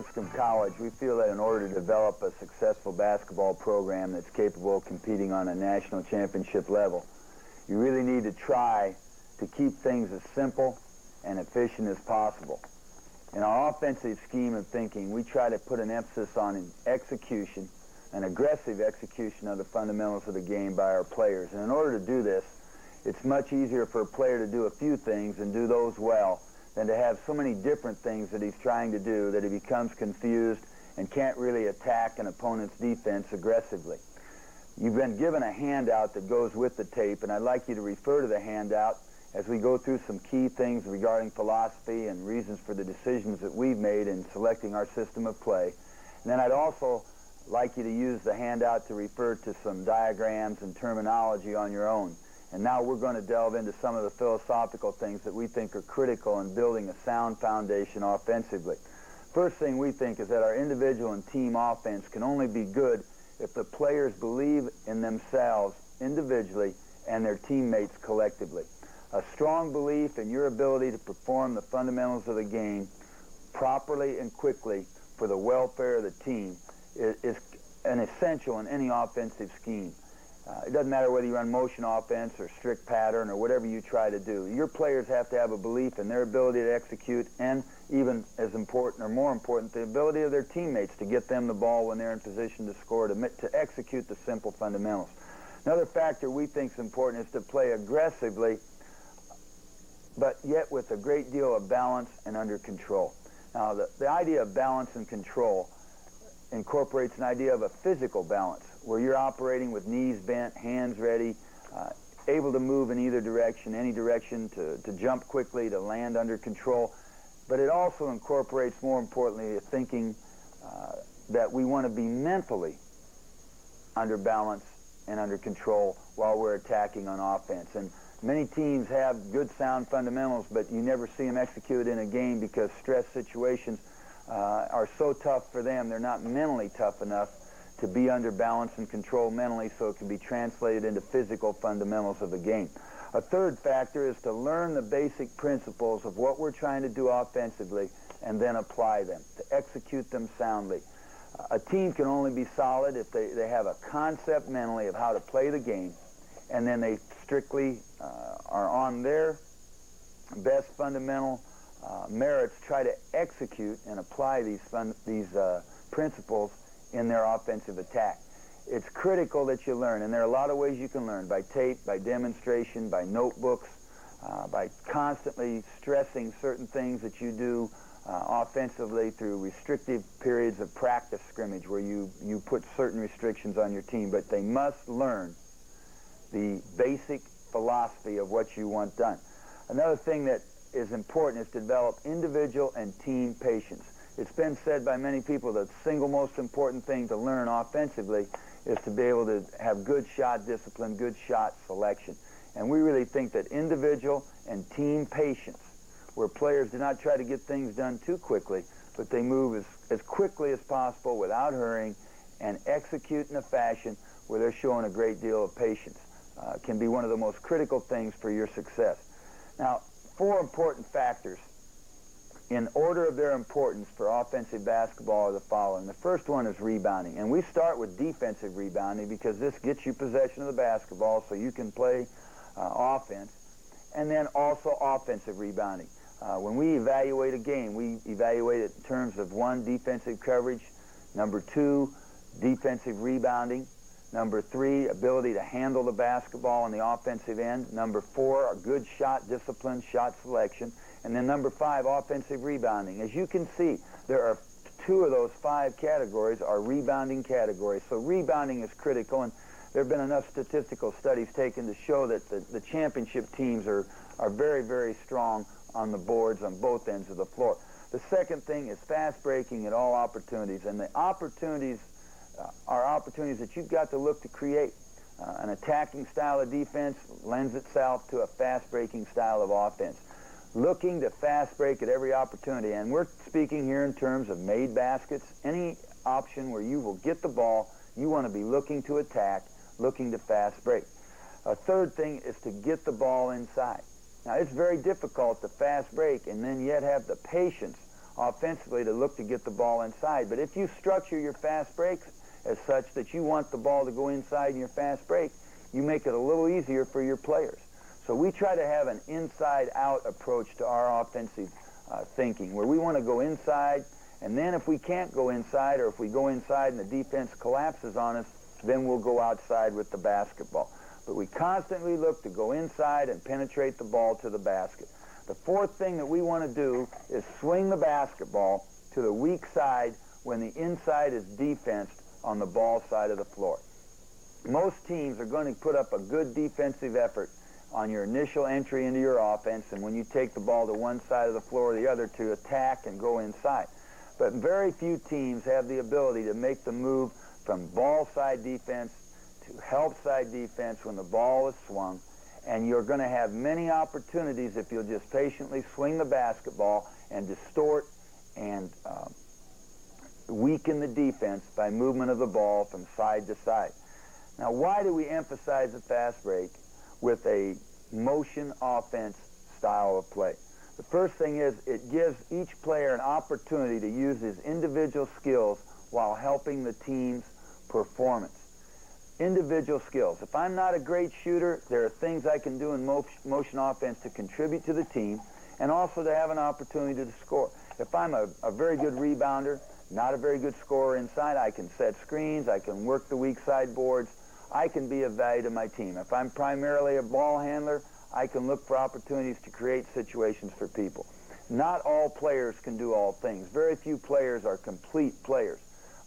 Lipscomb College, we feel that in order to develop a successful basketball program that's capable of competing on a national championship level, you really need to try to keep things as simple and efficient as possible. In our offensive scheme of thinking, we try to put an emphasis on execution, an aggressive execution of the fundamentals of the game by our players. And in order to do this, it's much easier for a player to do a few things and do those well than to have so many different things that he's trying to do that he becomes confused and can't really attack an opponent's defense aggressively. You've been given a handout that goes with the tape, and I'd like you to refer to the handout as we go through some key things regarding philosophy and reasons for the decisions that we've made in selecting our system of play. And then I'd also like you to use the handout to refer to some diagrams and terminology on your own. And now we're going to delve into some of the philosophical things that we think are critical in building a sound foundation offensively. First thing we think is that our individual and team offense can only be good if the players believe in themselves individually and their teammates collectively. A strong belief in your ability to perform the fundamentals of the game properly and quickly for the welfare of the team is an essential in any offensive scheme. It doesn't matter whether you run motion offense or strict pattern or whatever you try to do. Your players have to have a belief in their ability to execute, and even as important or more important, the ability of their teammates to get them the ball when they're in position to score, to execute the simple fundamentals. Another factor we think is important is to play aggressively, but yet with a great deal of balance and under control. Now, the idea of balance and control incorporates an idea of a physical balance, where you're operating with knees bent, hands ready, able to move in either direction, any direction, to jump quickly, to land under control. But it also incorporates, more importantly, a thinking that we want to be mentally under balance and under control while we're attacking on offense. And many teams have good sound fundamentals, but you never see them executed in a game because stress situations are so tough for them. They're not mentally tough enough to be under balance and control mentally, so it can be translated into physical fundamentals of the game. A third factor is to learn the basic principles of what we're trying to do offensively and then apply them, to execute them soundly. A team can only be solid if they have a concept mentally of how to play the game, and then they strictly are on their best fundamental merits, try to execute and apply these principles in their offensive attack. It's critical that you learn, and there are a lot of ways you can learn: by tape, by demonstration, by notebooks, by constantly stressing certain things that you do offensively through restrictive periods of practice scrimmage where you put certain restrictions on your team. But they must learn the basic philosophy of what you want done. Another thing that is important is to develop individual and team patience. It's been said by many people that the single most important thing to learn offensively is to be able to have good shot discipline, good shot selection. And we really think that individual and team patience, where players do not try to get things done too quickly, but they move as quickly as possible without hurrying and execute in a fashion where they're showing a great deal of patience, can be one of the most critical things for your success. Now, 4 important factors in order of their importance for offensive basketball are the following. The first one is rebounding, and we start with defensive rebounding because this gets you possession of the basketball so you can play offense, and then also offensive rebounding. When we evaluate a game, we evaluate it in terms of 1, defensive coverage, number 2, defensive rebounding, number 3, ability to handle the basketball on the offensive end, number 4, a good shot discipline, shot selection, and then number 5, offensive rebounding. As you can see, there are 2 of those 5 categories are rebounding categories. So rebounding is critical, and there have been enough statistical studies taken to show that the championship teams are very, very strong on the boards on both ends of the floor. The second thing is fast breaking at all opportunities, and the opportunities are opportunities that you've got to look to create. An attacking style of defense lends itself to a fast breaking style of offense. Looking to fast break at every opportunity, and we're speaking here in terms of made baskets, any option where you will get the ball, you want to be looking to attack, looking to fast break. A third thing is to get the ball inside. Now, it's very difficult to fast break and then yet have the patience offensively to look to get the ball inside. But if you structure your fast breaks as such that you want the ball to go inside in your fast break, you make it a little easier for your players. So we try to have an inside-out approach to our offensive thinking, where we want to go inside, and then if we can't go inside, or if we go inside and the defense collapses on us, then we'll go outside with the basketball. But we constantly look to go inside and penetrate the ball to the basket. The fourth thing that we want to do is swing the basketball to the weak side when the inside is defensed on the ball side of the floor. Most teams are going to put up a good defensive effort on your initial entry into your offense, and when you take the ball to one side of the floor or the other, to attack and go inside. But very few teams have the ability to make the move from ball side defense to help side defense when the ball is swung, and you're going to have many opportunities if you'll just patiently swing the basketball and distort and weaken the defense by movement of the ball from side to side. Now, why do we emphasize the fast break with a motion offense style of play? The first thing is it gives each player an opportunity to use his individual skills while helping the team's performance. Individual skills. If I'm not a great shooter, there are things I can do in motion offense to contribute to the team and also to have an opportunity to score. If I'm a very good rebounder, not a very good scorer inside, I can set screens, I can work the weak side boards, I can be of value to my team. If I'm primarily a ball handler, I can look for opportunities to create situations for people. Not all players can do all things. Very few players are complete players.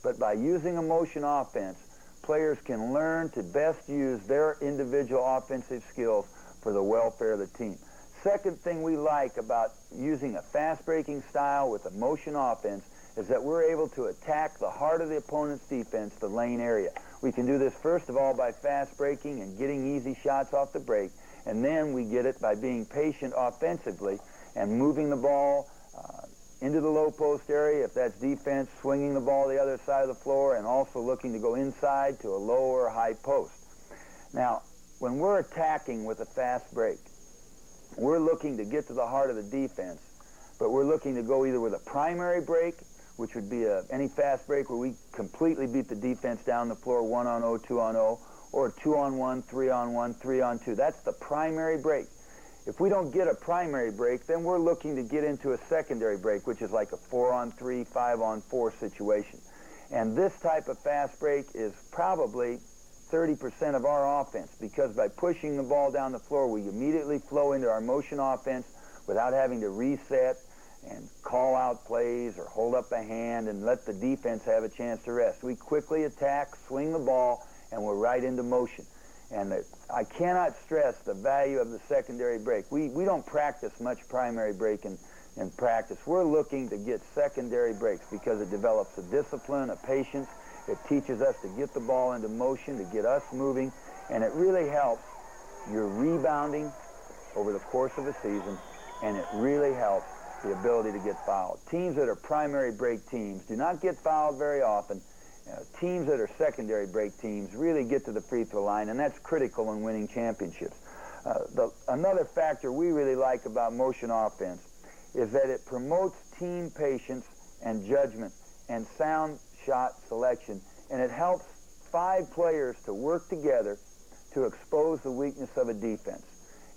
But by using a motion offense, players can learn to best use their individual offensive skills for the welfare of the team. Second thing we like about using a fast-breaking style with a motion offense is that we're able to attack the heart of the opponent's defense, the lane area. We can do this first of all by fast breaking and getting easy shots off the break, and then we get it by being patient offensively and moving the ball into the low post area, if that's defense, swinging the ball the other side of the floor, and also looking to go inside to a low or high post. Now, when we're attacking with a fast break, we're looking to get to the heart of the defense, but we're looking to go either with a primary break, which would be any fast break where we completely beat the defense down the floor 1-on-0, 2-on-0, or 2-on-1, 3-on-1, 3-on-2. That's the primary break. If we don't get a primary break, then we're looking to get into a secondary break, which is like a 4-on-3, 5-on-4 situation. And this type of fast break is probably 30% of our offense, because by pushing the ball down the floor, we immediately flow into our motion offense without having to reset and call out plays or hold up a hand and let the defense have a chance to rest. We quickly attack, swing the ball, and we're right into motion. And I cannot stress the value of the secondary break. We don't practice much primary break in practice. We're looking to get secondary breaks because it develops a discipline, a patience. It teaches us to get the ball into motion, to get us moving, and it really helps your rebounding over the course of a season, and it really helps the ability to get fouled. Teams that are primary break teams do not get fouled very often. Teams that are secondary break teams really get to the free throw line, and that's critical in winning championships. Another factor we really like about motion offense is that it promotes team patience and judgment and sound shot selection, and it helps 5 players to work together to expose the weakness of a defense.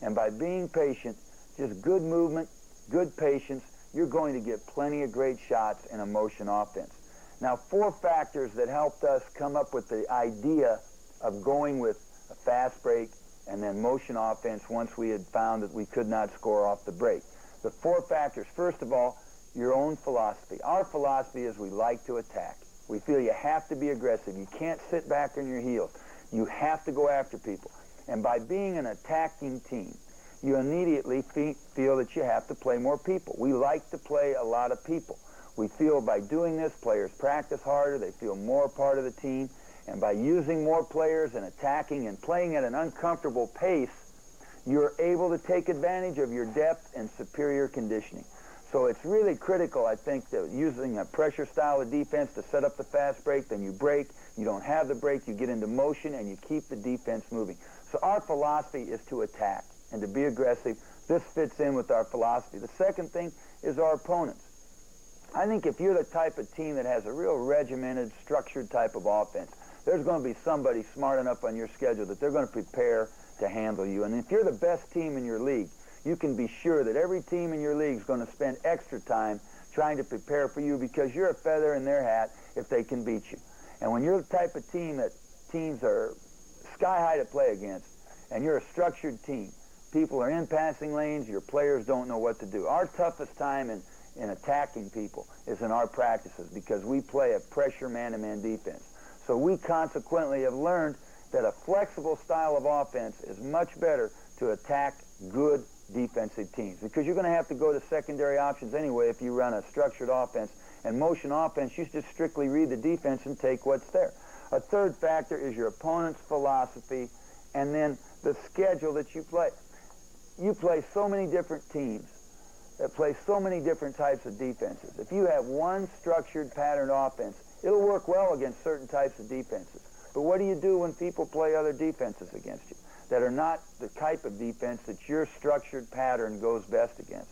And by being patient, just good movement, good patience, you're going to get plenty of great shots in a motion offense. Now, 4 factors that helped us come up with the idea of going with a fast break and then motion offense once we had found that we could not score off the break. The 4 factors, first of all, your own philosophy. Our philosophy is we like to attack. We feel you have to be aggressive. You can't sit back on your heels. You have to go after people. And by being an attacking team, you immediately feel that you have to play more people. We like to play a lot of people. We feel by doing this, players practice harder, they feel more part of the team, and by using more players and attacking and playing at an uncomfortable pace, you're able to take advantage of your depth and superior conditioning. So it's really critical, I think, that using a pressure style of defense to set up the fast break, then you break, you don't have the break, you get into motion, and you keep the defense moving. So our philosophy is to attack and to be aggressive. This fits in with our philosophy. The second thing is our opponents. I think if you're the type of team that has a real regimented, structured type of offense, there's going to be somebody smart enough on your schedule that they're going to prepare to handle you. And if you're the best team in your league, you can be sure that every team in your league is going to spend extra time trying to prepare for you because you're a feather in their hat if they can beat you. And when you're the type of team that teams are sky high to play against, and you're a structured team, people are in passing lanes, your players don't know what to do. Our toughest time in attacking people is in our practices because we play a pressure man-to-man defense. So we consequently have learned that a flexible style of offense is much better to attack good defensive teams because you're going to have to go to secondary options anyway if you run a structured offense. And motion offense, you just strictly read the defense and take what's there. A third factor is your opponent's philosophy and then the schedule that you play. You play so many different teams that play so many different types of defenses. If you have one structured pattern offense, it'll work well against certain types of defenses. But what do you do when people play other defenses against you that are not the type of defense that your structured pattern goes best against?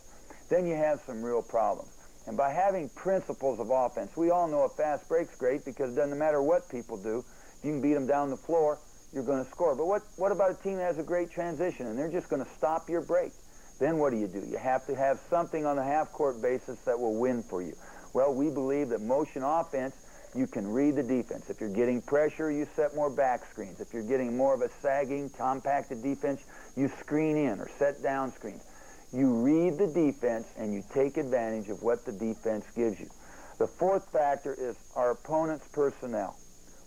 Then you have some real problems. And by having principles of offense, we all know a fast break's great because it doesn't matter what people do. If you can beat them down the floor, you're going to score. But what about a team that has a great transition and they're just going to stop your break? Then what do? You have to have something on a half-court basis that will win for you. Well, we believe that motion offense, you can read the defense. If you're getting pressure, you set more back screens. If you're getting more of a sagging, compacted defense, you screen in or set down screens. You read the defense and you take advantage of what the defense gives you. The fourth factor is our opponent's personnel.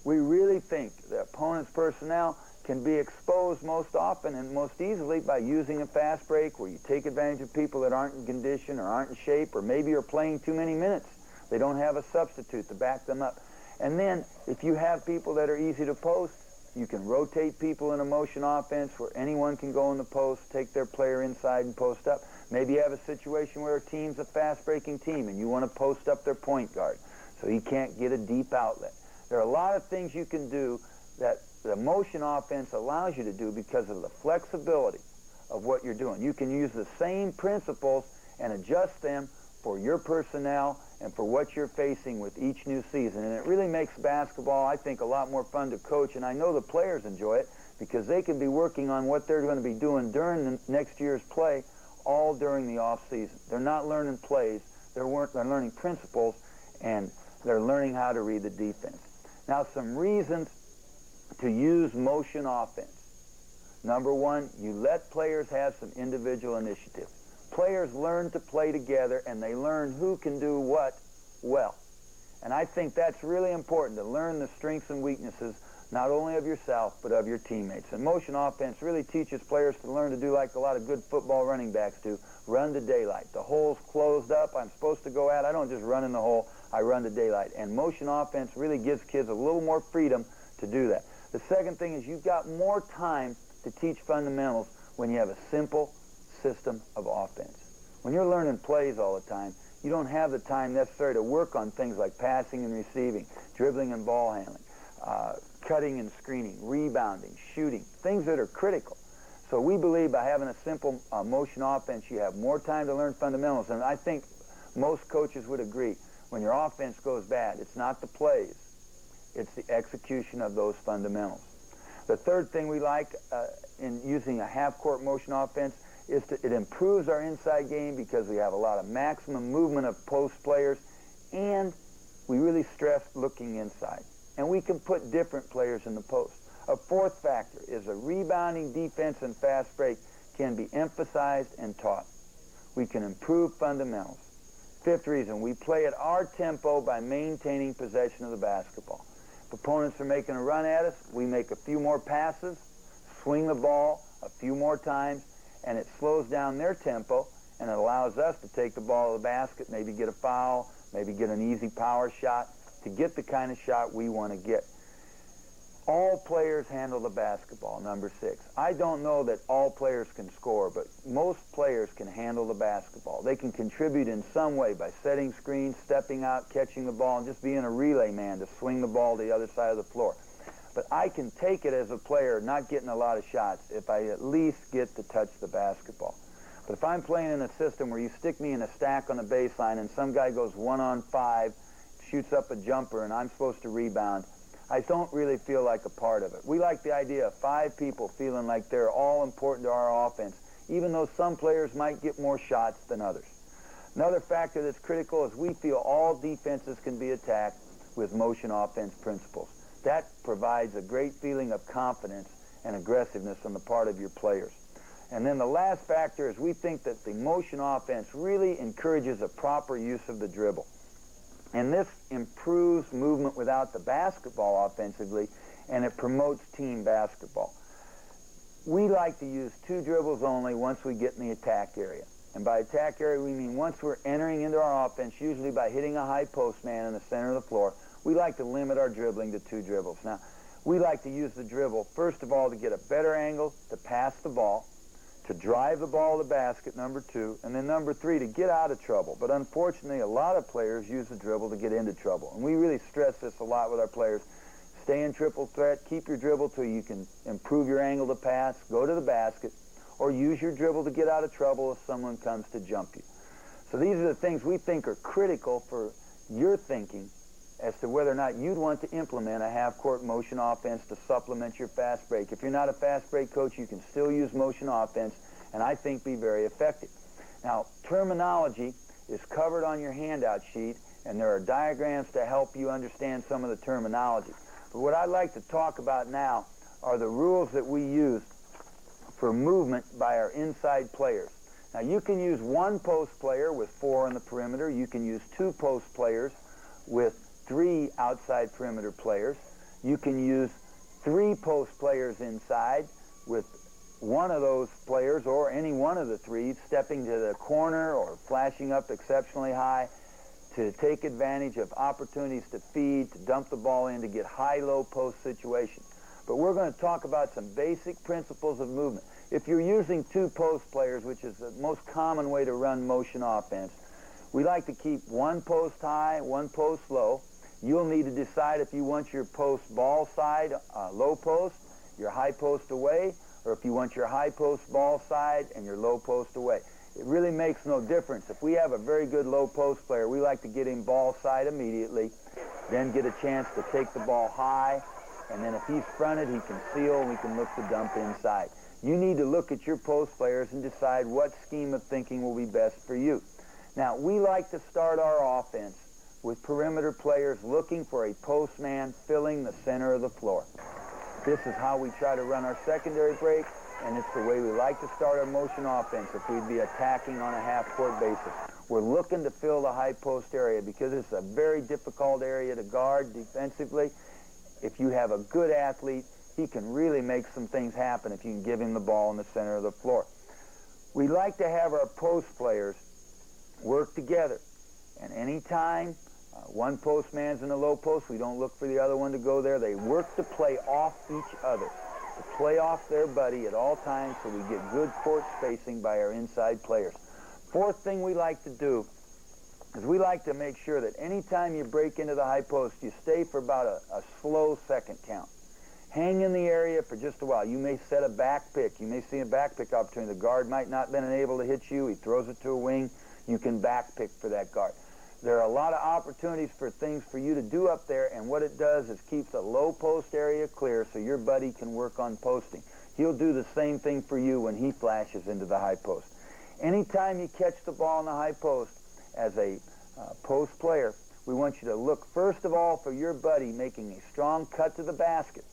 We really think the opponent's personnel can be exposed most often and most easily by using a fast break where you take advantage of people that aren't in condition or aren't in shape or maybe are playing too many minutes. They don't have a substitute to back them up. And then if you have people that are easy to post, you can rotate people in a motion offense where anyone can go in the post, take their player inside and post up. Maybe you have a situation where a team's a fast-breaking team and you want to post up their point guard so he can't get a deep outlet. There are a lot of things you can do that the motion offense allows you to do because of the flexibility of what you're doing. You can use the same principles and adjust them for your personnel and for what you're facing with each new season. And it really makes basketball, I think, a lot more fun to coach. And I know the players enjoy it because they can be working on what they're going to be doing during the next year's play all during the off season. They're not learning plays. They're learning principles, and they're learning how to read the defense. Now, some reasons to use motion offense. Number one, you let players have some individual initiative. Players learn to play together, and they learn who can do what well. And I think that's really important, to learn the strengths and weaknesses, not only of yourself, but of your teammates. And motion offense really teaches players to learn to do like a lot of good football running backs do, run to daylight. The hole's closed up. I'm supposed to go out. I don't just run in the hole. I run to daylight. And motion offense really gives kids a little more freedom to do that. The second thing is you've got more time to teach fundamentals when you have a simple system of offense. When you're learning plays all the time, you don't have the time necessary to work on things like passing and receiving, dribbling and ball handling, cutting and screening, rebounding, shooting, things that are critical. So we believe by having a simple motion offense, you have more time to learn fundamentals. And I think most coaches would agree, when your offense goes bad, it's not the plays, it's the execution of those fundamentals. The third thing we like in using a half-court motion offense is it improves our inside game because we have a lot of maximum movement of post players, and we really stress looking inside. And we can put different players in the post. A fourth factor is a rebounding defense and fast break can be emphasized and taught. We can improve fundamentals. Fifth reason, we play at our tempo by maintaining possession of the basketball. If opponents are making a run at us, we make a few more passes, swing the ball a few more times, and it slows down their tempo, and it allows us to take the ball to the basket, maybe get a foul, maybe get an easy power shot, to get the kind of shot we want to get. All players handle the basketball, number 6. I don't know that all players can score, but most players can handle the basketball. They can contribute in some way by setting screens, stepping out, catching the ball, and just being a relay man to swing the ball to the other side of the floor. But I can take it as a player not getting a lot of shots if I at least get to touch the basketball. But if I'm playing in a system where you stick me in a stack on the baseline and some guy goes 1-on-5, shoots up a jumper, and I'm supposed to rebound, I don't really feel like a part of it. We like the idea of 5 people feeling like they're all important to our offense, even though some players might get more shots than others. Another factor that's critical is we feel all defenses can be attacked with motion offense principles. That provides a great feeling of confidence and aggressiveness on the part of your players. And then the last factor is we think that the motion offense really encourages a proper use of the dribble. And this improves movement without the basketball offensively, and it promotes team basketball. We like to use 2 dribbles only once we get in the attack area. And by attack area, we mean once we're entering into our offense, usually by hitting a high post man in the center of the floor, we like to limit our dribbling to 2 dribbles. Now, we like to use the dribble, first of all, to get a better angle to pass the ball, to drive the ball to the basket, number 2, and then number 3, to get out of trouble. But unfortunately, a lot of players use the dribble to get into trouble. And we really stress this a lot with our players. Stay in triple threat, keep your dribble till you can improve your angle to pass, go to the basket, or use your dribble to get out of trouble if someone comes to jump you. So these are the things we think are critical for your thinking as to whether or not you'd want to implement a half-court motion offense to supplement your fast break. If you're not a fast break coach, you can still use motion offense, and I think be very effective. Now, terminology is covered on your handout sheet, and there are diagrams to help you understand some of the terminology. But what I'd like to talk about now are the rules that we use for movement by our inside players. Now, you can use 1 post player with 4 on the perimeter. You can use 2 post players with 3 outside perimeter players. You can use 3 post players inside with 1 of those players, or any one of the 3, stepping to the corner or flashing up exceptionally high to take advantage of opportunities to feed, to dump the ball in, to get high-low post situations. But we're going to talk about some basic principles of movement. If you're using 2 post players, which is the most common way to run motion offense, we like to keep 1 post high, 1 post low. You'll need to decide if you want your post ball side, low post, your high post away, or if you want your high post ball side and your low post away. It really makes no difference. If we have a very good low post player, we like to get him ball side immediately, then get a chance to take the ball high, and then if he's fronted, he can seal, and we can look to dump inside. You need to look at your post players and decide what scheme of thinking will be best for you. Now, we like to start our offense with perimeter players looking for a post man filling the center of the floor. This is how we try to run our secondary break, and it's the way we like to start our motion offense if we'd be attacking on a half-court basis. We're looking to fill the high post area because it's a very difficult area to guard defensively. If you have a good athlete, he can really make some things happen if you can give him the ball in the center of the floor. We like to have our post players work together, and anytime one post man's in the low post, we don't look for the other one to go there. They work to play off each other, to play off their buddy at all times, so we get good court spacing by our inside players. 4th thing we like to do is we like to make sure that anytime you break into the high post, you stay for about a slow second count. Hang in the area for just a while. You may set a back pick. You may see a back pick opportunity. The guard might not have been able to hit you. He throws it to a wing. You can back pick for that guard. There are a lot of opportunities for things for you to do up there, and what it does is keeps the low post area clear so your buddy can work on posting. He'll do the same thing for you when he flashes into the high post. Anytime you catch the ball in the high post as a post player, we want you to look first of all for your buddy making a strong cut to the basket.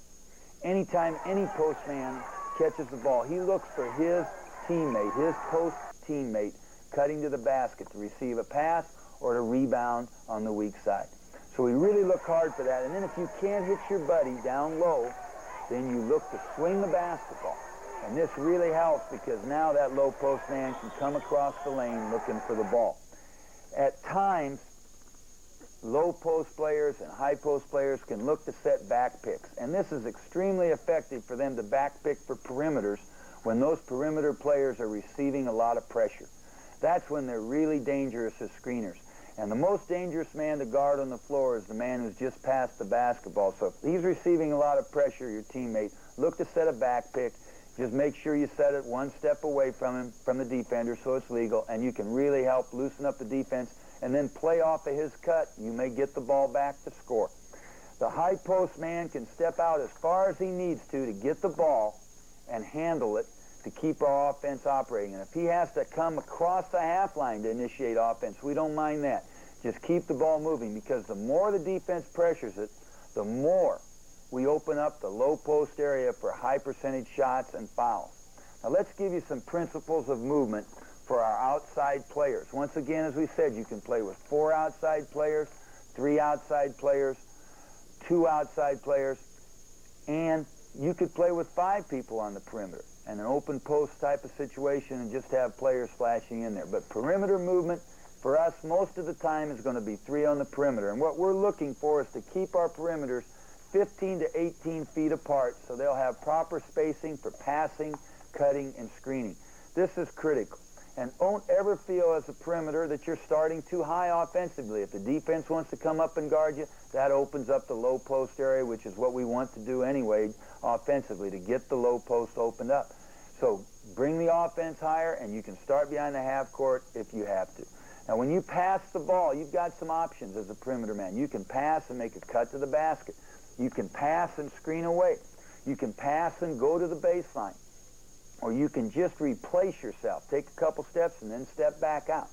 Anytime any post man catches the ball, he looks for his teammate, his post teammate, cutting to the basket to receive a pass or to rebound on the weak side. So we really look hard for that. And then if you can't hit your buddy down low, then you look to swing the basketball. And this really helps because now that low post man can come across the lane looking for the ball. At times, low post players and high post players can look to set back picks. And this is extremely effective for them to back pick for perimeters when those perimeter players are receiving a lot of pressure. That's when they're really dangerous as screeners. And the most dangerous man to guard on the floor is the man who's just passed the basketball. So if he's receiving a lot of pressure, your teammate, look to set a back pick. Just make sure you set it one step away from him, from the defender, so it's legal, and you can really help loosen up the defense and then play off of his cut. You may get the ball back to score. The high post man can step out as far as he needs to get the ball and handle it to keep our offense operating. And if he has to come across the half line to initiate offense, we don't mind that. Just keep the ball moving, because the more the defense pressures it, the more we open up the low post area for high percentage shots and fouls. Now let's give you some principles of movement for our outside players. Once again, as we said, you can play with 4 outside players, 3 outside players, 2 outside players, and you could play with 5 people on the perimeter and an open post type of situation and just have players flashing in there. But perimeter movement for us most of the time is going to be 3 on the perimeter. And what we're looking for is to keep our perimeters 15 to 18 feet apart, so they'll have proper spacing for passing, cutting, and screening. This is critical. And don't ever feel as a perimeter that you're starting too high offensively. If the defense wants to come up and guard you, that opens up the low post area, which is what we want to do anyway offensively, to get the low post opened up. So bring the offense higher, and you can start behind the half court if you have to. Now, when you pass the ball, you've got some options as a perimeter man. You can pass and make a cut to the basket. You can pass and screen away. You can pass and go to the baseline. Or you can just replace yourself. Take a couple steps and then step back out.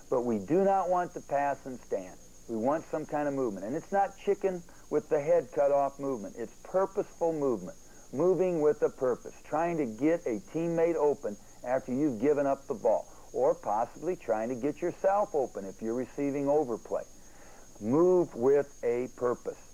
But we do not want to pass and stand. We want some kind of movement. And it's not chicken with the head cut off movement. It's purposeful movement. Moving with a purpose. Trying to get a teammate open after you've given up the ball. Or possibly trying to get yourself open if you're receiving overplay. Move with a purpose.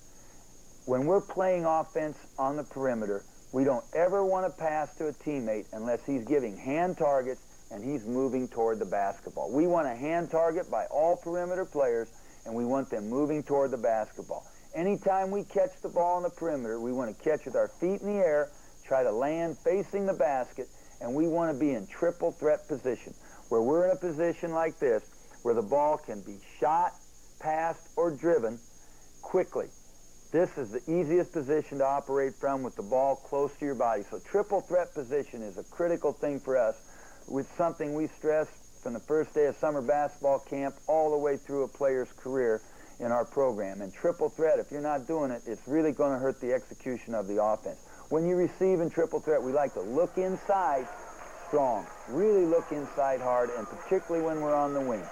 When we're playing offense on the perimeter, we don't ever want to pass to a teammate unless he's giving hand targets and he's moving toward the basketball. We want a hand target by all perimeter players, and we want them moving toward the basketball. Anytime we catch the ball on the perimeter, we want to catch with our feet in the air, try to land facing the basket, and we want to be in triple threat position, where we're in a position like this, where the ball can be shot, passed, or driven quickly. This is the easiest position to operate from with the ball close to your body. So triple threat position is a critical thing for us, with something we stress from the first day of summer basketball camp all the way through a player's career in our program. And triple threat, if you're not doing it, it's really going to hurt the execution of the offense. When you receive in triple threat, we like to look inside strong, really look inside hard, and particularly when we're on the wing.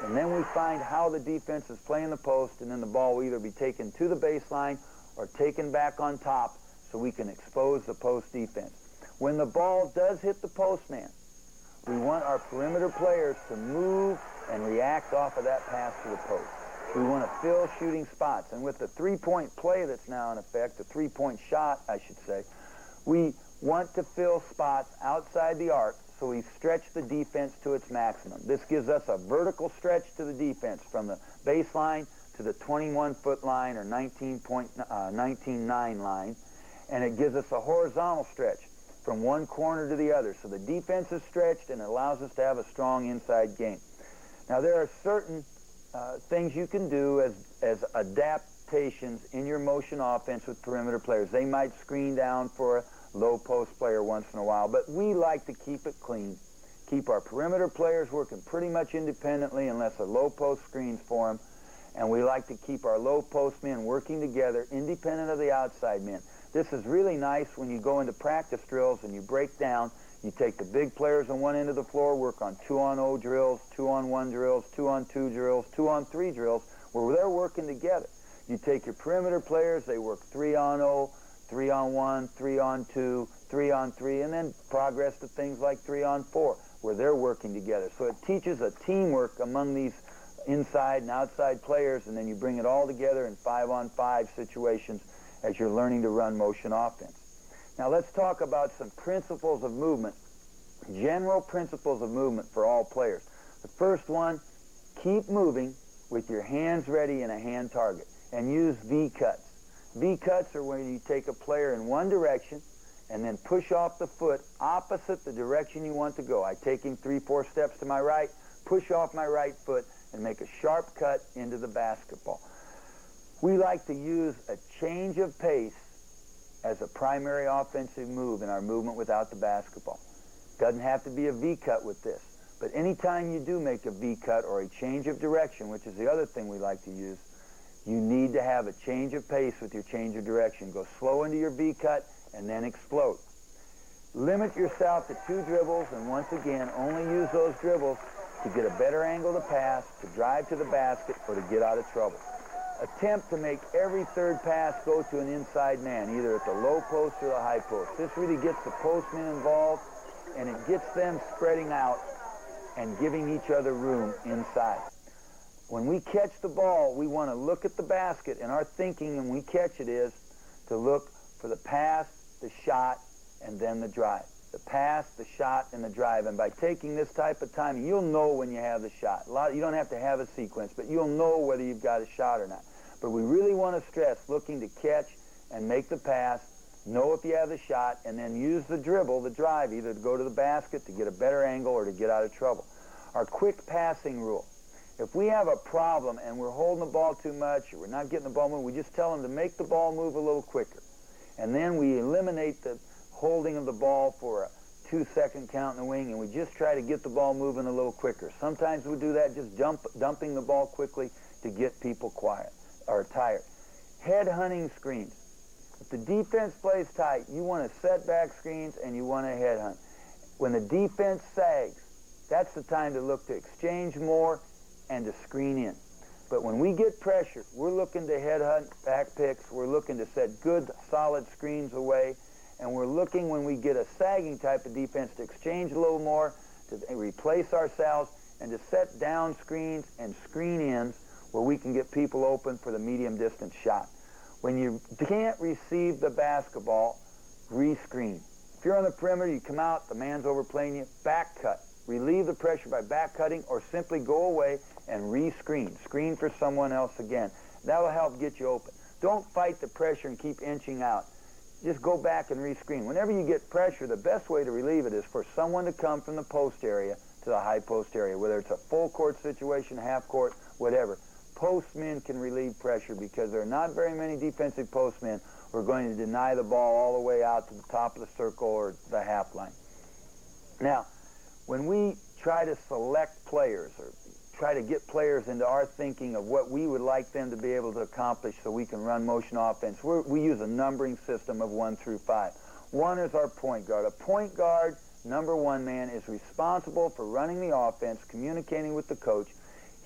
And then we find how the defense is playing the post, and then the ball will either be taken to the baseline or taken back on top so we can expose the post defense. When the ball does hit the post man, we want our perimeter players to move and react off of that pass to the post. We want to fill shooting spots. And with the three-point play that's now in effect, the three-point shot, I should say, we want to fill spots outside the arc, so we stretch the defense to its maximum. This gives us a vertical stretch to the defense from the baseline to the 21-foot line or 19.9 line, and it gives us a horizontal stretch from one corner to the other. So the defense is stretched, and it allows us to have a strong inside game. Now, there are certain things you can do as adaptations in your motion offense with perimeter players. They might screen down for a low post player once in a while, but we like to keep it clean. Keep our perimeter players working pretty much independently unless a low post screens for them, and we like to keep our low post men working together independent of the outside men. This is really nice when you go into practice drills and you break down. You take the big players on one end of the floor, work on 2-on-0 drills, 2-on-1 drills, 2-on-2 drills, 2-on-3 drills, where they're working together. You take your perimeter players, they work 3-on-0, 3-on-1, 3-on-2, 3-on-3, and then progress to things like 3-on-4, where they're working together. So it teaches a teamwork among these inside and outside players, and then you bring it all together in 5-on-5 situations as you're learning to run motion offense. Now let's talk about some principles of movement, general principles of movement for all players. The first one, keep moving with your hands ready and a hand target, and use V-cuts. V-cuts are when you take a player in one direction and then push off the foot opposite the direction you want to go. I take him 3-4 steps to my right, push off my right foot, and make a sharp cut into the basketball. We like to use a change of pace as a primary offensive move in our movement without the basketball. Doesn't have to be a V-cut with this, but anytime you do make a V-cut or a change of direction, which is the other thing we like to use, you need to have a change of pace with your change of direction. Go slow into your V-cut and then explode. Limit yourself to 2 dribbles, and once again, only use those dribbles to get a better angle to pass, to drive to the basket, or to get out of trouble. Attempt to make every third pass go to an inside man, either at the low post or the high post. This really gets the postmen involved, and it gets them spreading out and giving each other room inside. When we catch the ball, we want to look at the basket, and our thinking when we catch it is to look for the pass, the shot, and then the drive. The pass, the shot, and the drive. And by taking this type of timing, you'll know when you have the shot. You don't have to have a sequence, but you'll know whether you've got a shot or not. But we really want to stress looking to catch and make the pass, know if you have the shot, and then use the dribble, the drive, either to go to the basket, to get a better angle, or to get out of trouble. Our quick passing rule. If we have a problem and we're holding the ball too much, or we're not getting the ball moving, we just tell them to make the ball move a little quicker. And then we eliminate the holding of the ball for a 2-second count in the wing, and we just try to get the ball moving a little quicker. Sometimes we do that just dumping the ball quickly to get people quiet or tired. Head hunting screens. If the defense plays tight, you want to set back screens and you want to head hunt. When the defense sags, that's the time to look to exchange more and to screen in. But when we get pressure, we're looking to head hunt back picks, we're looking to set good, solid screens away, and we're looking when we get a sagging type of defense to exchange a little more, to replace ourselves, and to set down screens and screen ins where we can get people open for the medium distance shot. When you can't receive the basketball, re-screen. If you're on the perimeter, you come out, the man's overplaying you, back cut. Relieve the pressure by back cutting, or simply go away and re-screen. Screen for someone else again. That'll help get you open. Don't fight the pressure and keep inching out. Just go back and re-screen. Whenever you get pressure, the best way to relieve it is for someone to come from the post area to the high post area, whether it's a full court situation, half court, whatever. Postmen can relieve pressure because there are not very many defensive postmen who are going to deny the ball all the way out to the top of the circle or the half line. Now, when we try to select players or try to get players into our thinking of what we would like them to be able to accomplish so we can run motion offense, we use a numbering system of 1 through 5. 1 is our point guard. A point guard, number 1 man, is responsible for running the offense, communicating with the coach.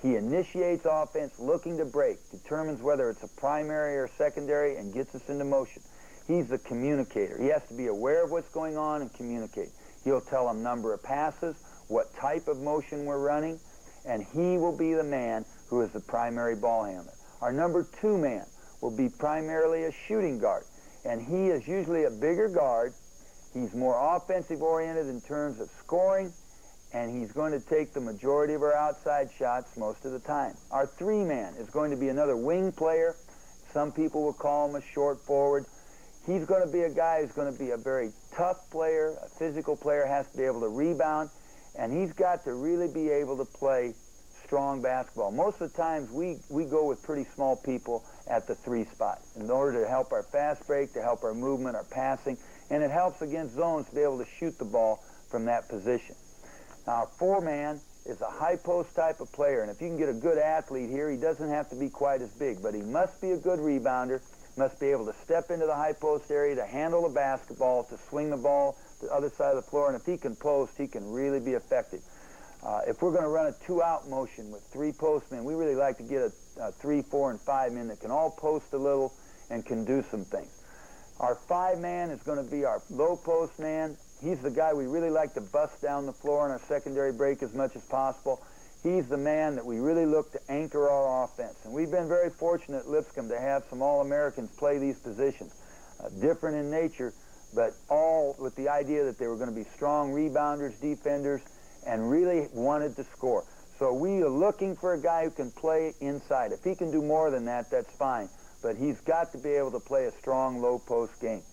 He initiates offense, looking to break, determines whether it's a primary or secondary, and gets us into motion. He's the communicator. He has to be aware of what's going on and communicate. He'll tell them number of passes, what type of motion we're running, and he will be the man who is the primary ball handler. Our number 2 man will be primarily a shooting guard, and he is usually a bigger guard. He's more offensive oriented in terms of scoring, and he's going to take the majority of our outside shots most of the time. Our 3 man is going to be another wing player. Some people will call him a short forward. He's going to be a guy who's going to be a very tough player, a physical player, has to be able to rebound, and he's got to really be able to play strong basketball. Most of the times we go with pretty small people at the 3 spot in order to help our fast break, to help our movement, our passing, and it helps against zones to be able to shoot the ball from that position. Now, our 4 man is a high post type of player, and if you can get a good athlete here, he doesn't have to be quite as big, but he must be a good rebounder, must be able to step into the high post area, to handle the basketball, to swing the ball to the other side of the floor, and if he can post, he can really be effective. If we're going to run a 2-out motion with 3 postmen, we really like to get a 3, 4, and 5 men that can all post a little and can do some things. Our 5 man is going to be our low post man. He's the guy we really like to bust down the floor on our secondary break as much as possible. He's the man that we really look to anchor our offense. And we've been very fortunate at Lipscomb to have some All-Americans play these positions. Different in nature, but all with the idea that they were going to be strong rebounders, defenders, and really wanted to score. So we are looking for a guy who can play inside. If he can do more than that, that's fine. But he's got to be able to play a strong low-post game.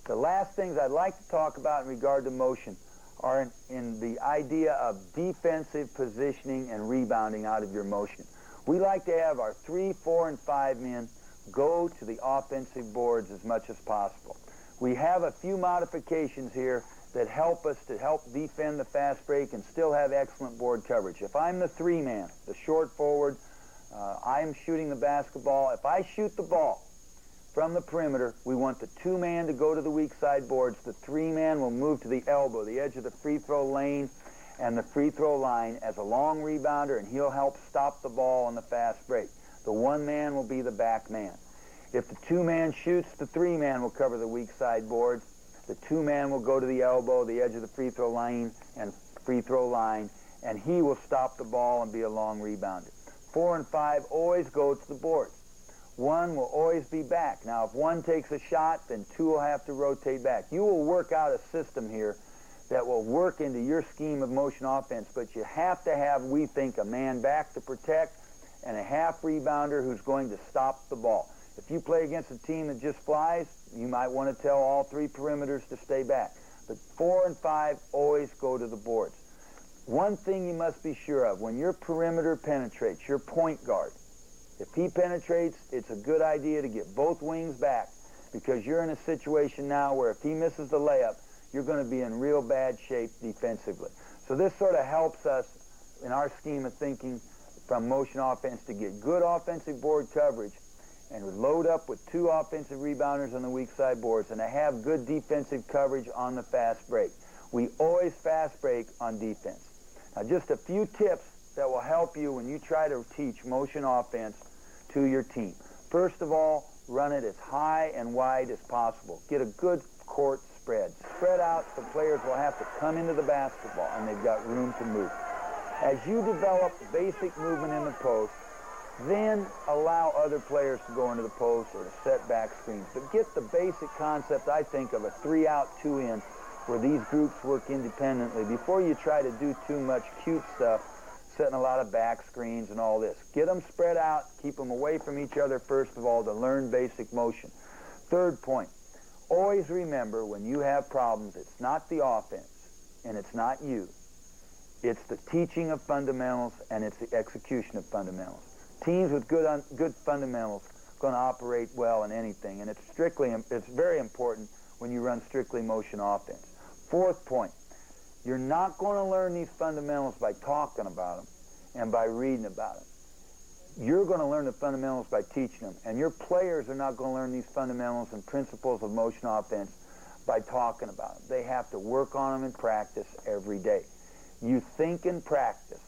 The last things I'd like to talk about in regard to motion are in the idea of defensive positioning and rebounding out of your motion. We like to have our 3, 4, and 5 men go to the offensive boards as much as possible. We have a few modifications here that help us to help defend the fast break and still have excellent board coverage. If I'm the three-man, the short forward, I'm shooting the basketball. If I shoot the ball from the perimeter, we want the two-man to go to the weak side boards. The three-man will move to the elbow, the edge of the free throw lane and the free throw line as a long rebounder, and he'll help stop the ball on the fast break. The one-man will be the back man. If the two-man shoots, the three-man will cover the weak side boards. The two-man will go to the elbow, the edge of the free throw line, and he will stop the ball and be a long rebounder. 4 and 5 always go to the boards. 1 will always be back. Now, if 1 takes a shot, then 2 will have to rotate back. You will work out a system here that will work into your scheme of motion offense, but you have to have, we think, a man back to protect and a half rebounder who's going to stop the ball. If you play against a team that just flies, you might want to tell all 3 perimeters to stay back. But 4 and 5 always go to the boards. One thing you must be sure of, when your perimeter penetrates, your point guard, if he penetrates, it's a good idea to get both wings back, because you're in a situation now where if he misses the layup, you're going to be in real bad shape defensively. So this sort of helps us in our scheme of thinking from motion offense to get good offensive board coverage and load up with 2 offensive rebounders on the weak side boards and to have good defensive coverage on the fast break. We always fast break on defense. Now, just a few tips that will help you when you try to teach motion offense to your team. First of all, run it as high and wide as possible. Get a good court spread. Spread out so players will have to come into the basketball and they've got room to move. As you develop basic movement in the post, then allow other players to go into the post or to set back screens. But get the basic concept, I think, of a 3-out, 2-in, where these groups work independently before you try to do too much cute stuff, setting a lot of back screens and all this. Get them spread out, keep them away from each other, first of all, to learn basic motion. Third point, always remember when you have problems, it's not the offense and it's not you. It's the teaching of fundamentals and it's the execution of fundamentals. Teams with good fundamentals are going to operate well in anything, and it's very important when you run strictly motion offense. Fourth point, you're not going to learn these fundamentals by talking about them and by reading about them. You're going to learn the fundamentals by teaching them, and your players are not going to learn these fundamentals and principles of motion offense by talking about them. They have to work on them in practice every day. You think in practice,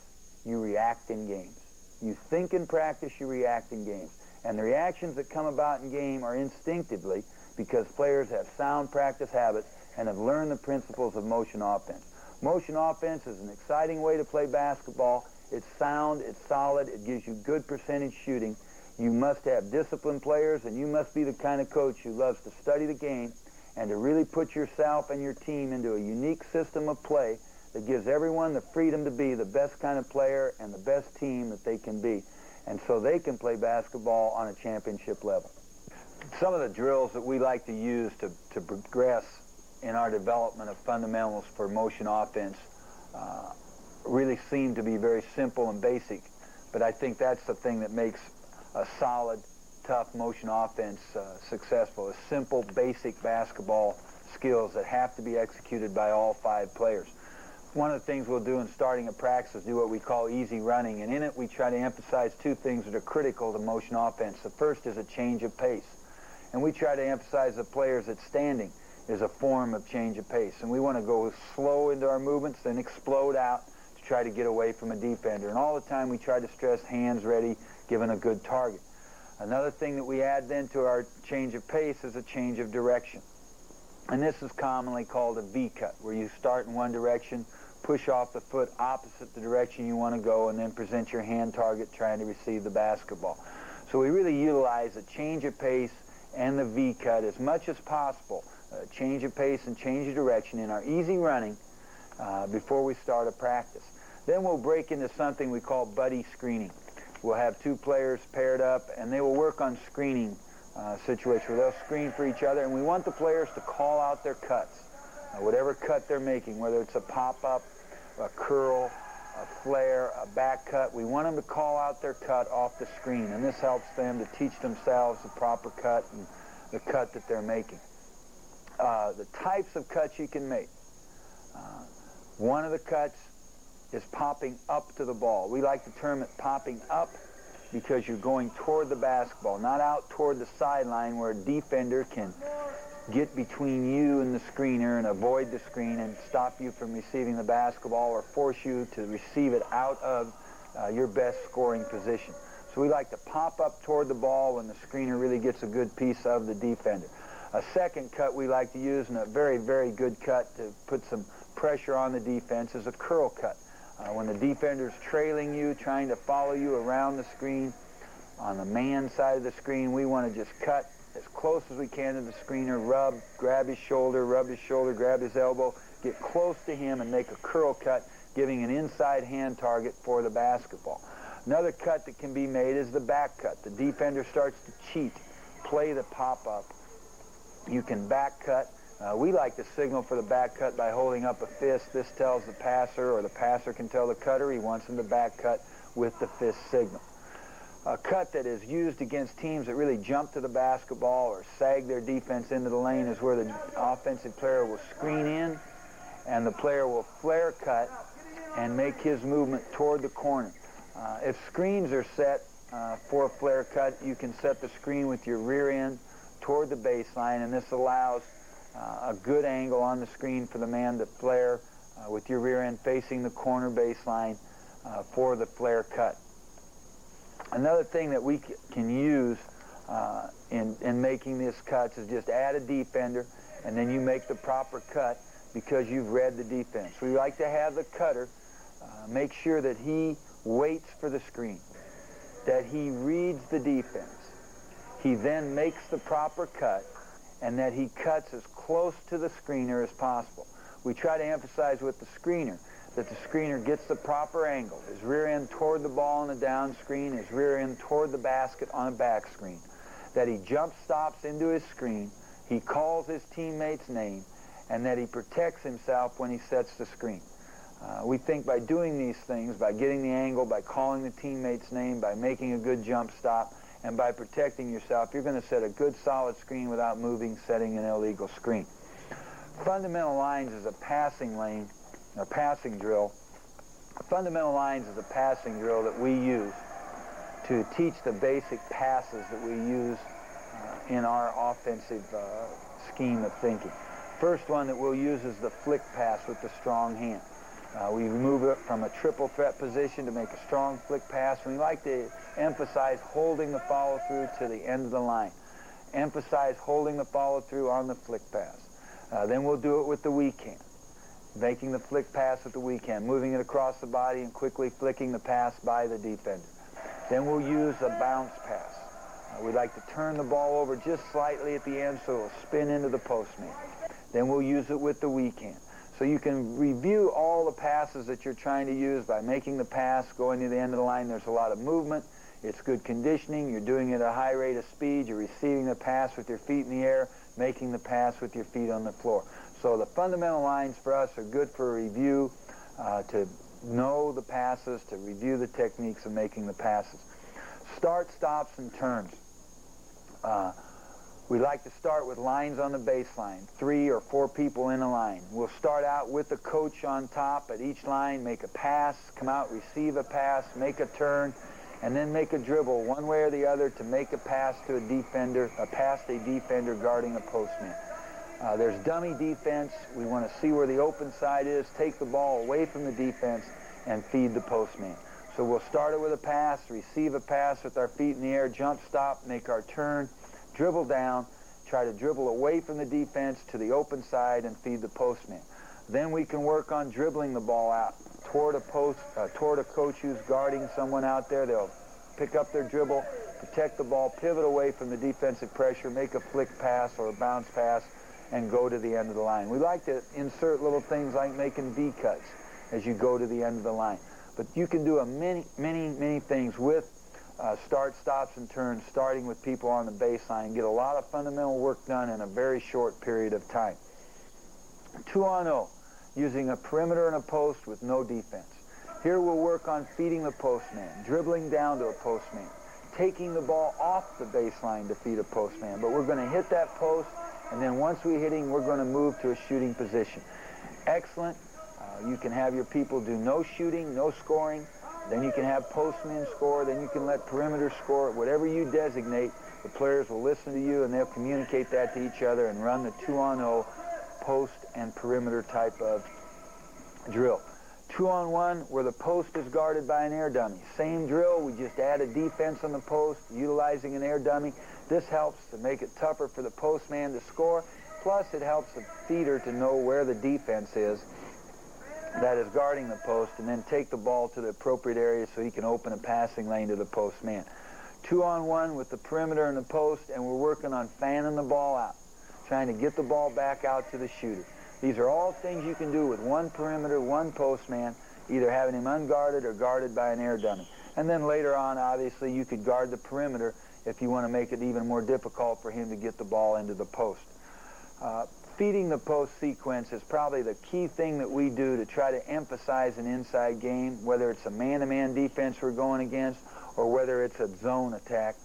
you react in games. You think in practice, you react in games. And the reactions that come about in game are instinctively because players have sound practice habits and have learned the principles of motion offense. Motion offense is an exciting way to play basketball. It's sound, it's solid, it gives you good percentage shooting. You must have disciplined players, and you must be the kind of coach who loves to study the game and to really put yourself and your team into a unique system of play that gives everyone the freedom to be the best kind of player and the best team that they can be. And so they can play basketball on a championship level. Some of the drills that we like to use to progress in our development of fundamentals for motion offense really seem to be very simple and basic, but I think that's the thing that makes a solid, tough motion offense successful, is simple, basic basketball skills that have to be executed by all 5 players. One of the things we'll do in starting a practice is do what we call easy running, and in it we try to emphasize 2 things that are critical to motion offense. The first is a change of pace, and we try to emphasize the players that standing is a form of change of pace, and we want to go slow into our movements, then explode out to try to get away from a defender, and all the time we try to stress hands ready, given a good target. Another thing that we add then to our change of pace is a change of direction, and this is commonly called a V-cut, where you start in one direction, push off the foot opposite the direction you want to go, and then present your hand target trying to receive the basketball. So we really utilize a change of pace and the V-cut as much as possible, change of pace and change of direction in our easy running before we start a practice. Then we'll break into something we call buddy screening. We'll have 2 players paired up, and they will work on screening situations where they'll screen for each other, and we want the players to call out their cuts. Whatever cut they're making, whether it's a pop-up, a curl, a flare, a back cut. We want them to call out their cut off the screen, and this helps them to teach themselves the proper cut and the cut that they're making. The types of cuts you can make. One of the cuts is popping up to the ball. We like to term it popping up because you're going toward the basketball, not out toward the sideline where a defender can get between you and the screener and avoid the screen and stop you from receiving the basketball or force you to receive it out of your best scoring position. So we like to pop up toward the ball when the screener really gets a good piece of the defender. A second cut we like to use, and a very, very good cut to put some pressure on the defense, is a curl cut. When the defender's trailing you, trying to follow you around the screen, on the man side of the screen, we want to just cut as close as we can to the screener, grab his shoulder, grab his elbow, get close to him and make a curl cut, giving an inside hand target for the basketball. Another cut that can be made is the back cut. The defender starts to cheat, play the pop-up. You can back cut. We like to signal for the back cut by holding up a fist. This tells the passer, or the passer can tell the cutter he wants him to back cut with the fist signal. A cut that is used against teams that really jump to the basketball or sag their defense into the lane is where the offensive player will screen in and the player will flare cut and make his movement toward the corner. If screens are set for a flare cut, you can set the screen with your rear end toward the baseline, and this allows a good angle on the screen for the man to flare with your rear end facing the corner baseline for the flare cut. Another thing that we can use in making these cuts is just add a defender, and then you make the proper cut because you've read the defense. We like to have the cutter make sure that he waits for the screen, that he reads the defense. He then makes the proper cut, and that he cuts as close to the screener as possible. We try to emphasize with the screener that the screener gets the proper angle, his rear end toward the ball on the down screen, his rear end toward the basket on a back screen, that he jump stops into his screen, he calls his teammate's name, and that he protects himself when he sets the screen. We think by doing these things, by getting the angle, by calling the teammate's name, by making a good jump stop, and by protecting yourself, you're going to set a good solid screen without moving, setting an illegal screen. Fundamental lines is a passing lane, a passing drill. Fundamental lines is a passing drill that we use to teach the basic passes that we use in our offensive scheme of thinking. First one that we'll use is the flick pass with the strong hand. We move it from a triple threat position to make a strong flick pass. We like to emphasize holding the follow-through to the end of the line. Emphasize holding the follow-through on the flick pass. Then we'll do it with the weak hand, making the flick pass with the weak hand, moving it across the body and quickly flicking the pass by the defender. Then we'll use a bounce pass. We like to turn the ball over just slightly at the end so it'll spin into the postman. Then we'll use it with the weak hand. So you can review all the passes that you're trying to use by making the pass, going to the end of the line. There's a lot of movement. It's good conditioning. You're doing it at a high rate of speed. You're receiving the pass with your feet in the air, making the pass with your feet on the floor. So the fundamental lines for us are good for a review, to know the passes, to review the techniques of making the passes. Start, stops, and turns. We like to start with lines on the baseline, 3 or 4 people in a line. We'll start out with the coach on top at each line, make a pass, come out, receive a pass, make a turn, and then make a dribble one way or the other to make a pass to a defender, past a defender guarding a postman. There's dummy defense. We want to see where the open side is, take the ball away from the defense, and feed the postman. So we'll start it with a pass, receive a pass with our feet in the air, jump stop, make our turn, dribble down, try to dribble away from the defense to the open side and feed the postman. Then we can work on dribbling the ball out toward a coach who's guarding someone out there. They'll pick up their dribble, protect the ball, pivot away from the defensive pressure, make a flick pass or a bounce pass, and go to the end of the line. We like to insert little things like making V cuts as you go to the end of the line. But you can do many things with start, stops, and turns, starting with people on the baseline. Get a lot of fundamental work done in a very short period of time. 2-on-0, using a perimeter and a post with no defense. Here we'll work on feeding the postman, dribbling down to a postman, taking the ball off the baseline to feed a postman. But we're going to hit that post, and then once we hit him, we're going to move to a shooting position. Excellent. You can have your people do no shooting, no scoring. Then you can have postmen score. Then you can let perimeter score. Whatever you designate, the players will listen to you, and they'll communicate that to each other and run the 2-on-0 post and perimeter type of drill. 2-on-1, where the post is guarded by an air dummy. Same drill, we just add a defense on the post, utilizing an air dummy. This helps to make it tougher for the postman to score, plus it helps the feeder to know where the defense is that is guarding the post, and then take the ball to the appropriate area so he can open a passing lane to the postman. 2-on-1 with the perimeter and the post, and we're working on fanning the ball out, trying to get the ball back out to the shooter. These are all things you can do with one perimeter, one postman, either having him unguarded or guarded by an air dummy. And then later on, obviously, you could guard the perimeter if you want to make it even more difficult for him to get the ball into the post. Feeding the post sequence is probably the key thing that we do to try to emphasize an inside game, whether it's a man-to-man defense we're going against or whether it's a zone attack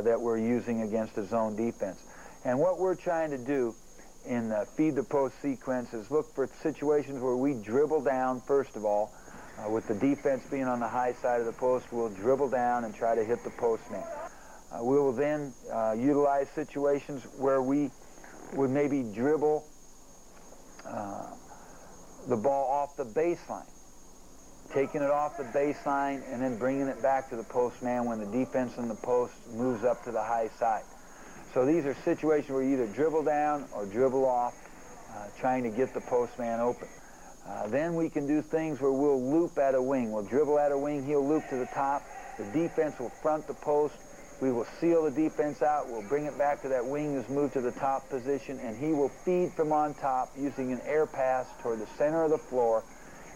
that we're using against a zone defense. And what we're trying to do in feed the post sequence is look for situations where we dribble down, first of all. With the defense being on the high side of the post, we'll dribble down and try to hit the postman. We will then utilize situations where we would maybe dribble the ball off the baseline, taking it off the baseline and then bringing it back to the postman when the defense in the post moves up to the high side. So these are situations where you either dribble down or dribble off, trying to get the postman open. Then we can do things where we'll loop at a wing. We'll dribble at a wing, he'll loop to the top, the defense will front the post, we will seal the defense out, we'll bring it back to that wing who's moved to the top position, and he will feed from on top using an air pass toward the center of the floor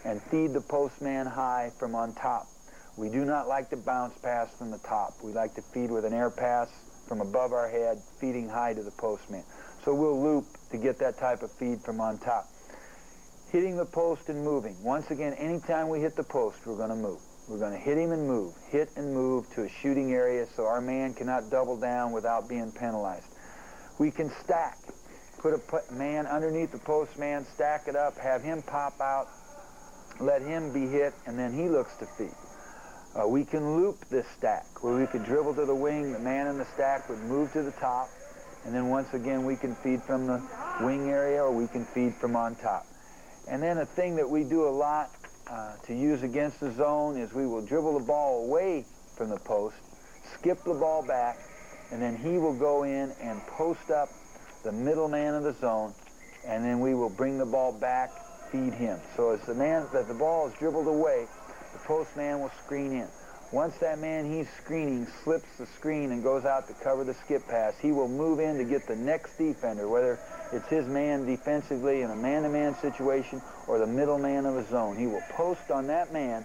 and feed the postman high from on top. We do not like to bounce pass from the top. We like to feed with an air pass from above our head, feeding high to the postman. So we'll loop to get that type of feed from on top. Hitting the post and moving. Once again, anytime we hit the post, we're going to move. We're going to hit him and move, hit and move to a shooting area so our man cannot double down without being penalized. We can stack. Put a man underneath the postman, stack it up, have him pop out, let him be hit, and then he looks to feed. We can loop this stack, where we could dribble to the wing, the man in the stack would move to the top, and then once again we can feed from the wing area or we can feed from on top. And then a thing that we do a lot to use against the zone is we will dribble the ball away from the post, skip the ball back, and then he will go in and post up the middle man of the zone, and then we will bring the ball back, feed him. So as the ball is dribbled away, the postman will screen in. Once that man he's screening slips the screen and goes out to cover the skip pass, he will move in to get the next defender, whether it's his man defensively in a man-to-man situation or the middle man of a zone. He will post on that man,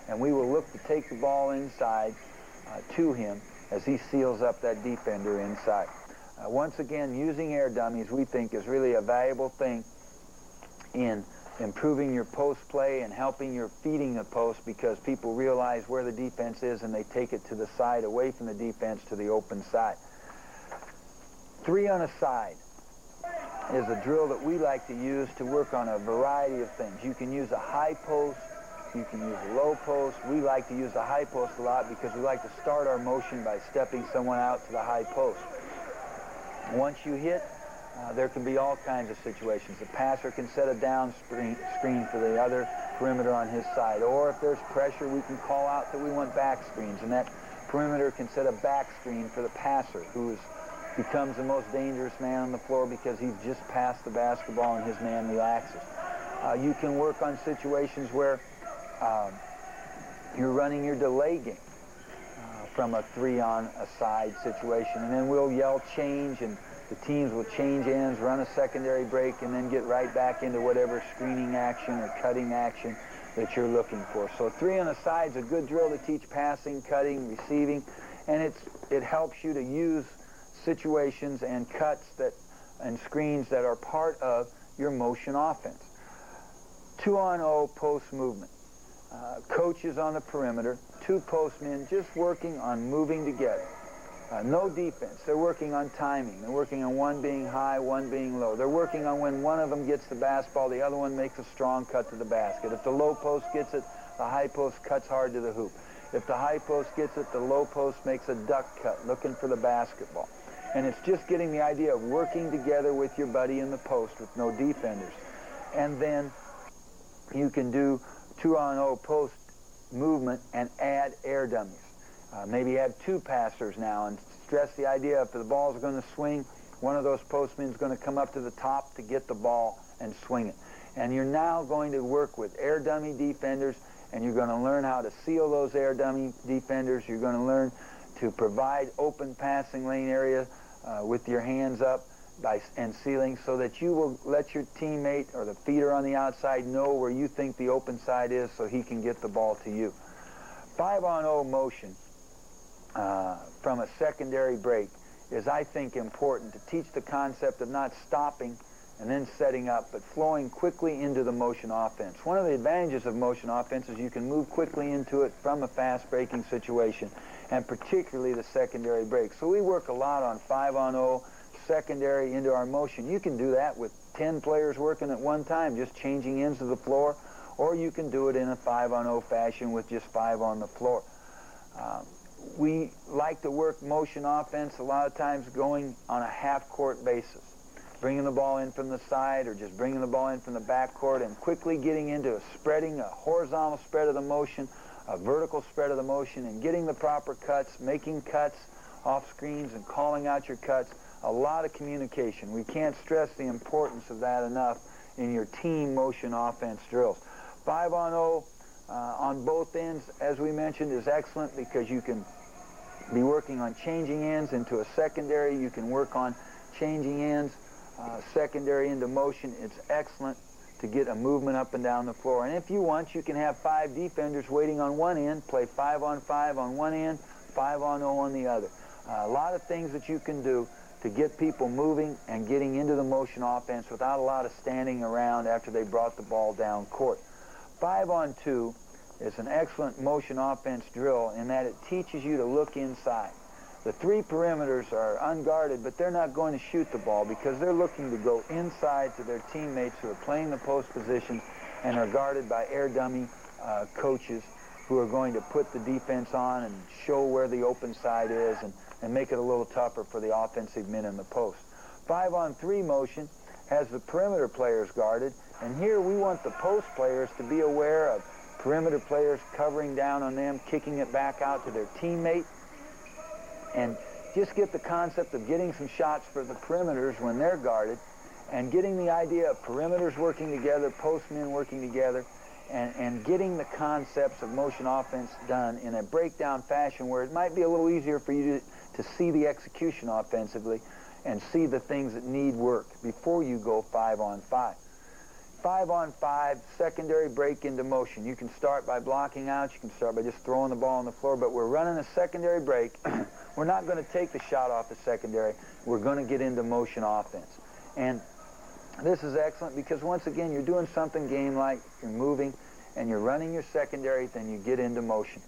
and we will look to take the ball inside to him as he seals up that defender inside. Once again, using air dummies we think is really a valuable thing in improving your post play and helping your feeding the post, because people realize where the defense is and they take it to the side, away from the defense to the open side. 3 on a side is a drill that we like to use to work on a variety of things. You can use a high post, you can use a low post. We like to use the high post a lot because we like to start our motion by stepping someone out to the high post. Once you hit, there can be all kinds of situations. The passer can set a down screen for the other perimeter on his side. Or if there's pressure, we can call out that we want back screens. And that perimeter can set a back screen for the passer, who becomes the most dangerous man on the floor because he's just passed the basketball and his man relaxes. You can work on situations where you're running your delay game from a 3 on a side situation. And then we'll yell change, and the teams will change ends, run a secondary break, and then get right back into whatever screening action or cutting action that you're looking for. So 3 on a side is a good drill to teach passing, cutting, receiving, and it helps you to use situations and cuts and screens that are part of your motion offense. 2-on-0 post movement. coaches on the perimeter, 2 postmen just working on moving together. No defense. They're working on timing. They're working on one being high, one being low. They're working on when one of them gets the basketball, the other one makes a strong cut to the basket. If the low post gets it, the high post cuts hard to the hoop. If the high post gets it, the low post makes a duck cut, looking for the basketball. And it's just getting the idea of working together with your buddy in the post with no defenders. And then you can do 2-on-0 post movement and add air dummies. Maybe have 2 passers now and stress the idea if the ball's going to swing, one of those postmen is going to come up to the top to get the ball and swing it. And you're now going to work with air dummy defenders, and you're going to learn how to seal those air dummy defenders. You're going to learn to provide open passing lane area with your hands up and sealing so that you will let your teammate or the feeder on the outside know where you think the open side is so he can get the ball to you. 5-on-0 motion from a secondary break is, I think, important to teach the concept of not stopping and then setting up, but flowing quickly into the motion offense. One of the advantages of motion offense is you can move quickly into it from a fast breaking situation, and particularly the secondary break. So we work a lot on 5-on-0, secondary into our motion. You can do that with 10 players working at one time, just changing ends of the floor, or you can do it in a 5-on-0 fashion with just 5 on the floor. We like to work motion offense a lot of times going on a half-court basis, bringing the ball in from the side or just bringing the ball in from the backcourt and quickly getting into spreading a horizontal spread of the motion, a vertical spread of the motion, and getting the proper cuts, making cuts off screens and calling out your cuts. A lot of communication. We can't stress the importance of that enough in your team motion offense drills. 5-on-0 on both ends, as we mentioned, is excellent because you can be working on changing ends into a secondary. You can work on changing ends, secondary into motion. It's excellent to get a movement up and down the floor. And if you want, you can have 5 defenders waiting on one end, play 5-on-5 on one end, 5-on-0 on the other. A lot of things that you can do to get people moving and getting into the motion offense without a lot of standing around after they brought the ball down court. 5-on-2 is an excellent motion offense drill in that it teaches you to look inside. The 3 perimeters are unguarded, but they're not going to shoot the ball because they're looking to go inside to their teammates who are playing the post position and are guarded by air dummy coaches who are going to put the defense on and show where the open side is and make it a little tougher for the offensive men in the post. 5-on-3 motion has the perimeter players guarded, and here we want the post players to be aware of perimeter players covering down on them, kicking it back out to their teammate, and just get the concept of getting some shots for the perimeters when they're guarded, and getting the idea of perimeters working together, postmen working together, and getting the concepts of motion offense done in a breakdown fashion where it might be a little easier for you to see the execution offensively and see the things that need work before you go 5-on-5. 5-on-5, secondary break into motion. You can start by blocking out, you can start by just throwing the ball on the floor, but we're running a secondary break. We're not going to take the shot off the secondary. We're going to get into motion offense. And this is excellent because, once again, you're doing something game-like, you're moving, and you're running your secondary, then you get into motion.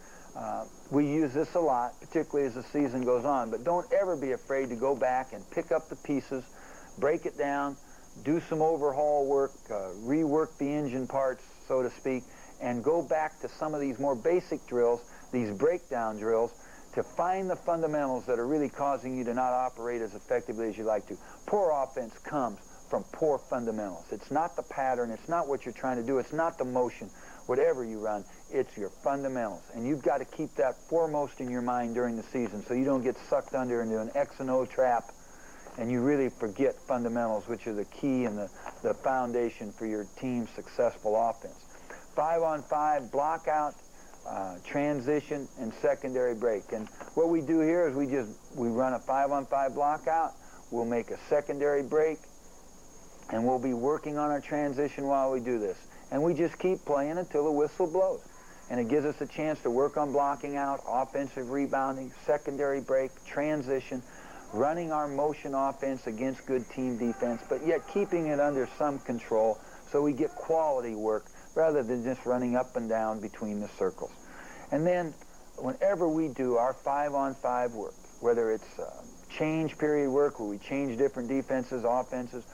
We use this a lot, particularly as the season goes on, but don't ever be afraid to go back and pick up the pieces, break it down, do some overhaul work, rework the engine parts, so to speak, and go back to some of these more basic drills, these breakdown drills, to find the fundamentals that are really causing you to not operate as effectively as you like to. Poor offense comes from poor fundamentals. It's not the pattern, it's not what you're trying to do, it's not the motion. Whatever you run, it's your fundamentals. And you've got to keep that foremost in your mind during the season so you don't get sucked under into an X and O trap and you really forget fundamentals, which are the key and the foundation for your team's successful offense. 5-on-5, block out, transition, and secondary break. And what we do here is we run a 5-on-5 block out, we'll make a secondary break, and we'll be working on our transition while we do this. And we just keep playing until the whistle blows. And it gives us a chance to work on blocking out, offensive rebounding, secondary break, transition, running our motion offense against good team defense, but yet keeping it under some control so we get quality work rather than just running up and down between the circles. And then whenever we do our 5-on-5 work, whether it's change period work where we change different defenses, offenses,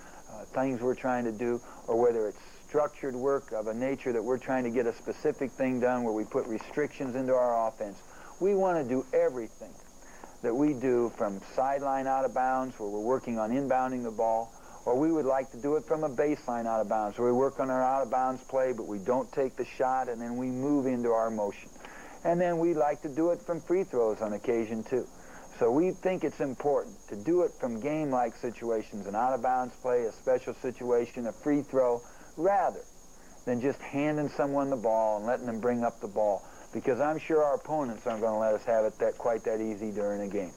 things we're trying to do, or whether it's structured work of a nature that we're trying to get a specific thing done where we put restrictions into our offense, we want to do everything that we do from sideline out of bounds where we're working on inbounding the ball, or we would like to do it from a baseline out of bounds where we work on our out of bounds play but we don't take the shot and then we move into our motion. And then we like to do it from free throws on occasion too. So we think it's important to do it from game-like situations, an out of bounds play, a special situation, a free throw, rather than just handing someone the ball and letting them bring up the ball, because I'm sure our opponents aren't going to let us have it quite that easy during a game.